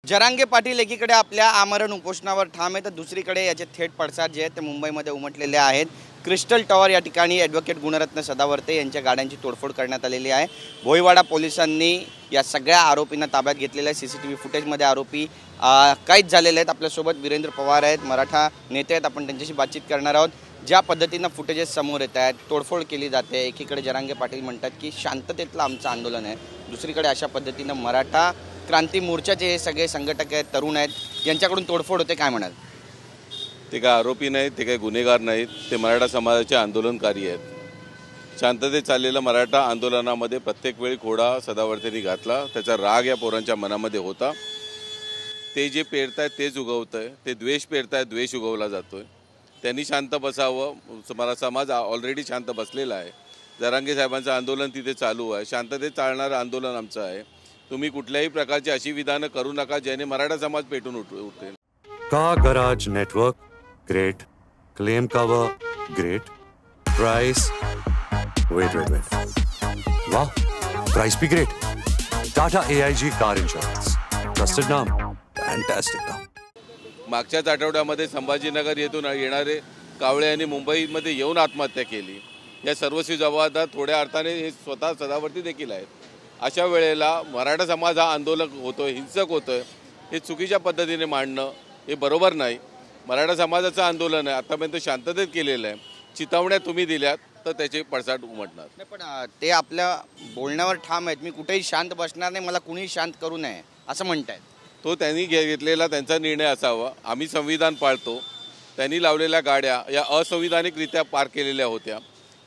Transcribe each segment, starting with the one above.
जरांगे पाटील एकीकडे आपल्या आमरण उपोषणावर ठाम आहे तर दुसरीकडे याचे थेट पडसाद जे आहेत ते मुंबईमध्ये उमटलेले आहेत। क्रिस्टल टॉवर या ठिकाणी ॲडव्होकेट गुणरत्न सदावर्ते यांच्या गाड्यांची तोडफोड करण्यात आलेली आहे। भोईवाडा पोलिसांनी या सगळ्या आरोपींना ताब्यात घेतलेलं आहे। CCTV फुटेजमध्ये आरोपी कैद झालेले आहेत। आपल्यासोबत वीरेंद्र पवार आहेत, मराठा नेते आहेत, आपण त्यांच्याशी बातचीत करणार आहोत। ज्या पद्धतीनं फुटेजेस समोर येत आहेत, तोडफोड केली जाते, एकीकडे जरांगे पाटील म्हणतात की शांततेतलं आमचं आंदोलन आहे, दुसरीकडे अशा पद्धतीनं मराठा क्रांती मोर्चाचे हे सगळे संघटक आहेत, तरुण आहेत, यांच्याकडून तोडफोड होते, काय म्हणाल? ते काय आरोपी नाहीत, ते काही गुन्हेगार नाहीत, ते मराठा समाजाचे आंदोलनकारी आहेत। शांततेत चाललेल्या मराठा आंदोलनामध्ये प्रत्येक वेळी खोडा सदावर्तेंनी घातला, त्याचा राग या पोरांच्या मनामध्ये होता। ते जे पेरतायत तेच उगवतंय, ते द्वेष पेरतायत, द्वेष उगवला जातोय। त्यांनी शांत बसावं, मला समाज ऑलरेडी शांत बसलेला आहे। जरांगे साहेबांचं आंदोलन तिथे चालू आहे, शांततेत चालणारं आंदोलन आमचं आहे। तुम्ही कुठल्याही प्रकारची अशी विधानं करू नका ज्याने मराठा समाज पेटून उठेल। Car garage network great, claim cover great, price wait वाह, प्राइस भी great. Tata AIG car insurance, trusted नाम, फैंटास्टिक नाम। मागच्याच आठवड्यामध्ये संभाजीनगर येथून येणारे कावळे यांनी मुंबईमध्ये येऊन आत्महत्या केली। या सर्वस्वी जबाबदार थोड्या अर्थाने हे स्वतः सदावर्ती देखील आहेत। अशा वेळेला मराठा समाज हा आंदोलक होतोय, हिंसक होतोय, हे चुकीच्या पद्धतीने मांडणं हे बरोबर नाही। मराठा समाजाचं आंदोलन आहे, आतापर्यंत शांततेत केलेलं आहे। चितावण्या तुम्ही दिल्यात तर त्याचे पडसाद उमटणार नाही, पण ते आपल्या बोलण्यावर ठाम आहेत, मी कुठेही शांत बसणार नाही, मला कुणीही शांत करू नये असं म्हणतायत। तो त्यांनी घेतलेला त्यांचा निर्णय असावा। आम्ही संविधान पाळतो, त्यांनी लावलेल्या गाड्या या असंविधानिकरित्या पार्क केलेल्या होत्या,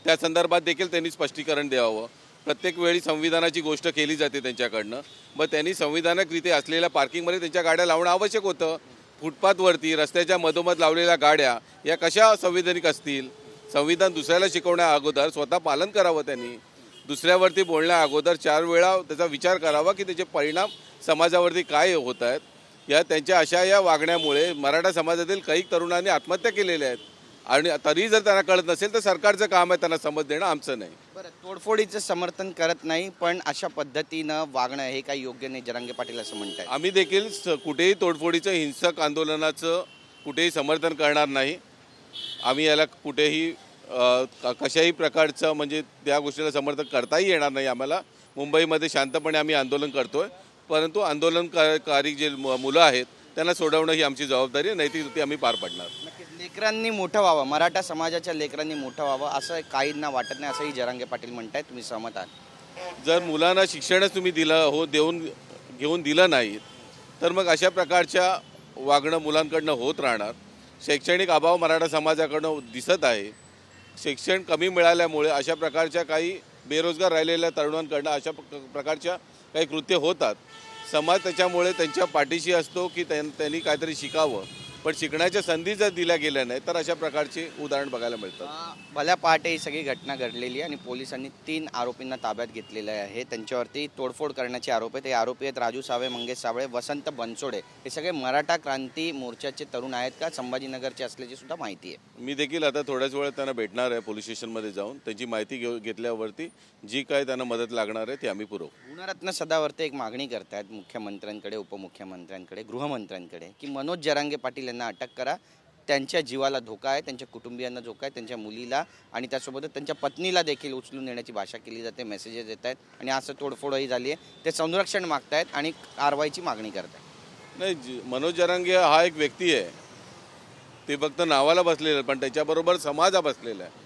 त्या संदर्भात देखील त्यांनी स्पष्टीकरण द्यावं। प्रत्येक वेळी संविधानाची गोष्ट केली जाते त्यांच्याकडनं, मग त्यांनी संविधानिकरित्या असलेल्या पार्किंगमध्ये त्यांच्या गाड्या लावणं आवश्यक होतं। फुटपाथवरती रस्त्याच्या मधोमध लावलेल्या गाड्या या कशा संविधानिक असतील? संविधान दुसऱ्याला शिकवण्या अगोदर स्वतः पालन करावं। त्यांनी दुसऱ्यावरती बोलण्या अगोदर 4 वेळा त्याचा विचार करावा की त्याचे परिणाम समाजावरती काय होत आहेत। या त्यांच्या अशा या वागण्यामुळे मराठा समाजातील काही तरुणांनी आत्महत्या केलेल्या आहेत आणि तरी जर त्यांना कळत नसेल तर सरकारचं काम आहे त्यांना समज देणं, आमचं नाही। बरं, तोडफोडीचं समर्थन करत नाही, पण अशा पद्धतीनं वागणं हे काही योग्य नाही, जरांगे पाटील असं म्हणतात। आम्ही देखील कुठेही तोडफोडीचं हिंसक आंदोलनाचं कुठेही समर्थन करणार नाही। आम्ही याला कुठेही कशाही प्रकारचं म्हणजे त्या गोष्टीला समर्थन करताही येणार नाही। आम्हाला मुंबईमध्ये शांतपणे आम्ही आंदोलन करतोय, परंतु आंदोलनकारी जे मुलं आहेत त्यांना सोडवणं ही आमची जबाबदारी आहे, नैतिक ती आम्ही पार पाडणार। लेकरांनी मोठं व्हावं, मराठा समाजाच्या लेकरांनी मोठं व्हावं असं काहींना वाटत नाही, असंही जरांगे पाटील म्हणतायत, तुम्ही सहमत आहात? जर मुलांना शिक्षणच तुम्ही घेऊन दिलं नाही तर मग अशा प्रकारच्या वागणं मुलांकडनं होत राहणार। शैक्षणिक अभाव मराठा समाजाकडनं दिसत आहे। शिक्षण कमी मिळाल्यामुळे अशा प्रकारच्या काही बेरोजगार राहिलेल्या तरुणांकडनं अशा प्रकारच्या काही कृत्य होतात। समाज त्याच्यामुळे त्यांच्या पाठीशी असतो की त्यांनी काहीतरी शिकावं, पण शिकण्याच्या संधी जर दिल्या गेल्या नाही तर अशा प्रकारचे उदाहरण बघायला मिळतात। भल्या पहाटे ही सगळी घटना घडलेली आहे आणि पोलिसांनी 3 आरोपींना ताब्यात घेतलेलं आहे। त्यांच्यावरती तोडफोड करण्याचे आरोप आहेत। हे आरोपी आहेत राजू सावे, मंगेश सावळे, वसंत बनसोडे, हे सगळे मराठा क्रांती मोर्चाचे तरुण आहेत का संभाजीनगरचे असल्याची सुद्धा माहिती आहे। मी देखील आता थोड्याच वेळात त्यांना भेटणार आहे पोलीस स्टेशनमध्ये जाऊन, त्यांची माहिती घेतल्यावरती जी काय त्यांना मदत लागणार आहे ती आम्ही पुरवू। गुणरत्न सदावर्ते एक मागणी करतायत मुख्यमंत्र्यांकडे, उपमुख्यमंत्र्यांकडे, गृहमंत्र्यांकडे की मनोज जरांगे पाटील यांना अटक करा, त्यांच्या जीवाला धोका आहे, त्यांच्या कुटुंबियांना धोका आहे, त्यांच्या मुलीला आणि त्यासोबतच त्यांच्या पत्नीला देखील उचलून नेण्याची भाषा केली जाते, मेसेजेस येत आहेत आणि असं तोडफोडही झाली आहे। ते संरक्षण मागतायत आणि कारवाईची मागणी करतायत। नाही, मनोज जरांगे हा एक व्यक्ती आहे, ते फक्त नावाला बसलेलं आहे, पण त्याच्याबरोबर समाज हा बसलेला आहे।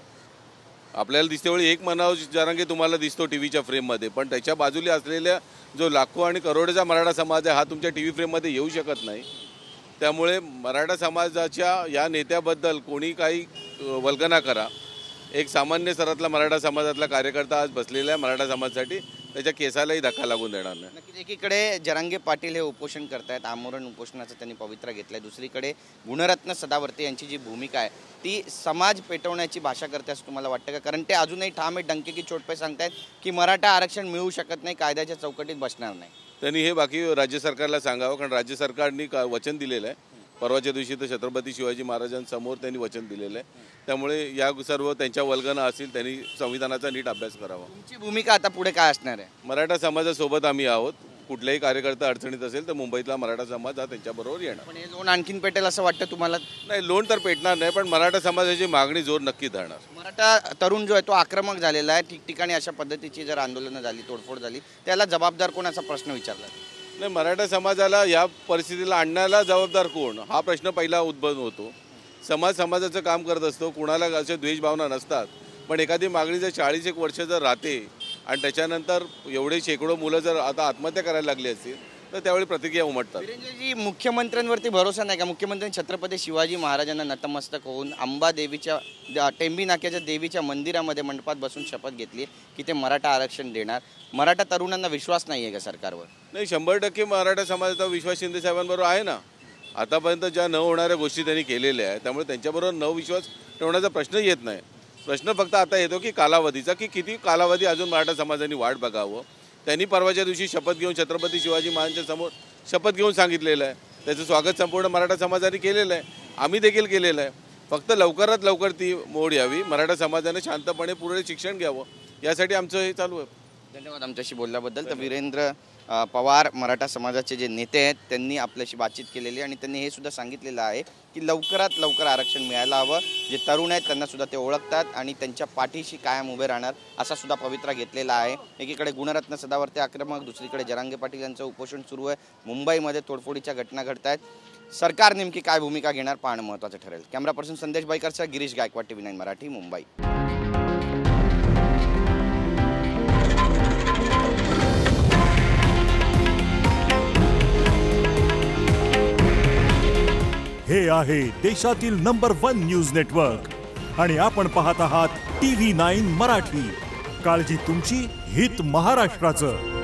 आपल्याला दिसते वेळी एक मनोज जरांगे तुम्हाला दिसतो टीव्हीच्या फ्रेममध्ये, पण त्याच्या बाजूला असलेल्या जो लाखो आणि करोडोचा मराठा समाज आहे हा तुमच्या टीव्ही फ्रेममध्ये येऊ शकत नाही। त्यामुळे मराठा समाजाच्या या नेत्याबद्दल कोणी काही वल्गना करा, एक सामान्य स्तरातला मराठा समाजातला कार्यकर्ता आज बसलेला आहे मराठा समाजासाठी, त्याच्या केसालाही धक्का लागून देणार नाही। नक्कीच एकीकडे जरांगे पाटील हे उपोषण करतायत, आमरण उपोषणाचं त्यांनी पवित्रा घेतलाय, दुसरीकडे गुणरत्न सदावर्ते यांची जी भूमिका आहे ती समाज पेटवण्याची भाषा करते असं तुम्हाला वाटतं का? कारण ते अजूनही ठाम आहे, डंके की चोट पे सांगतायत की मराठा आरक्षण मिळू शकत नाही, कायद्याच्या चौकटीत बसणार नाही। त्यांनी हे बाकी राज्य सरकारला सांगावं, कारण राज्य सरकारने वचन दिलेलं आहे। परवाच्या दिवशी तर छत्रपती शिवाजी महाराजांसमोर त्यांनी वचन दिलेलं आहे, त्यामुळे या सर्व त्यांच्या वल्गना असतील, त्यांनी संविधानाचा नीट अभ्यास करावा। तुमची भूमिका आता पुढे काय असणार आहे? मराठा समाजासोबत आम्ही आहोत, कुठलाही कार्यकर्ता अडचणीत असेल तर मुंबईतला मराठा समाज हा त्यांच्याबरोबर येणार. पण हे लोन आणखीन पेटेल असं वाटतं तुम्हाला? नाही, लोन तर पेटणार नाही, पण मराठा समाजाची मागणी जोर नक्की धरणार. मराठा तरुण जो आहे तो आक्रमक झालेला आहे. ठिकठिकाणी अशा पद्धतीची जर आंदोलनं झाली, तोडफोड झाली, त्याला जबाबदार कोण असा प्रश्न विचारला. नाही, मराठा समाजाला या परिस्थितीला आणण्याला जबाबदार कोण हा प्रश्न पहिला उद्भव होतो. समाज समाजाचं काम करत असतो, कुणाला असे द्वेषभावना नसतात. पण एखादी मागणी जर 40 वर्ष जर राहते आणि त्याच्यानंतर एवढे शेकडो मुलं जर आता आत्महत्या करायला लागली असतील तर त्यावेळी प्रतिक्रिया उमटतात. वीरेंद्रजी, मुख्यमंत्र्यांवरती भरोसा नाही का? मुख्यमंत्र्यांनी छत्रपती शिवाजी महाराजांना नतमस्तक होऊन अंबा देवीच्या टेंबी नाक्याच्या देवीच्या मंदिरामध्ये मंडपात बसून शपथ घेतली की ते मराठा आरक्षण देणार. मराठा तरुणांना विश्वास नाही आहे का सरकारवर? नाही, 100% मराठा समाजाचा विश्वास शिंदे साहेबांबरोबर आहे ना. आतापर्यंत ज्या न होणाऱ्या गोष्टी त्यांनी केलेल्या आहेत त्यामुळे त्यांच्याबरोबर न विश्वास ठेवण्याचा प्रश्न येत नाही. प्रश्न फक्त आता येतो की कालावधीचा, की किती कालावधी अजून मराठा समाजाने वाट बघावं. त्यांनी परवाच्या दिवशी शपथ घेऊन छत्रपती शिवाजी महाराजांच्या समोर शपथ घेऊन सांगितलेलं आहे. त्याचं स्वागत संपूर्ण मराठा समाजाने केलेलं आहे, आम्ही देखील केलेलं आहे. फक्त लवकरात लवकर ती मोड यावी, मराठा समाजाने शांतपणे पुढे शिक्षण घ्यावं, यासाठी आमचं हे चालू आहे. धन्यवाद आमच्याशी बोलल्याबद्दल. तर वीरेंद्र पवार मराठा समाजाचे जे नेते आहेत त्यांनी आपल्याशी बातचीत केलेली आणि त्यांनी हे सुद्धा सांगितलेलं आहे की लवकरात लवकर आरक्षण मिळायला हवं. जे तरुण आहेत त्यांना सुद्धा ते ओळखतात आणि त्यांच्या पाठीशी कायम उभे राहणार असा सुद्धा पवित्रा घेतलेला आहे. एकीकडे गुणरत्न सदावर्ते आक्रमक, दुसरीकडे जरांगे पाटील यांचं उपोषण सुरू आहे. मुंबईमध्ये तोडफोडीच्या घटना घडत आहेत. सरकार नेमकी काय भूमिका घेणार पाहणं महत्त्वाचं ठरेल. कॅमेरा पर्सन संदेश बाईकरचा गिरीश गायकवाड, TV9 मराठी, मुंबई. हे आहे देशातील नंबर 1 न्यूज नेटवर्क आणि आपण पाहत आहात TV9 मराठी. काळजी तुमची, हित महाराष्ट्राचं.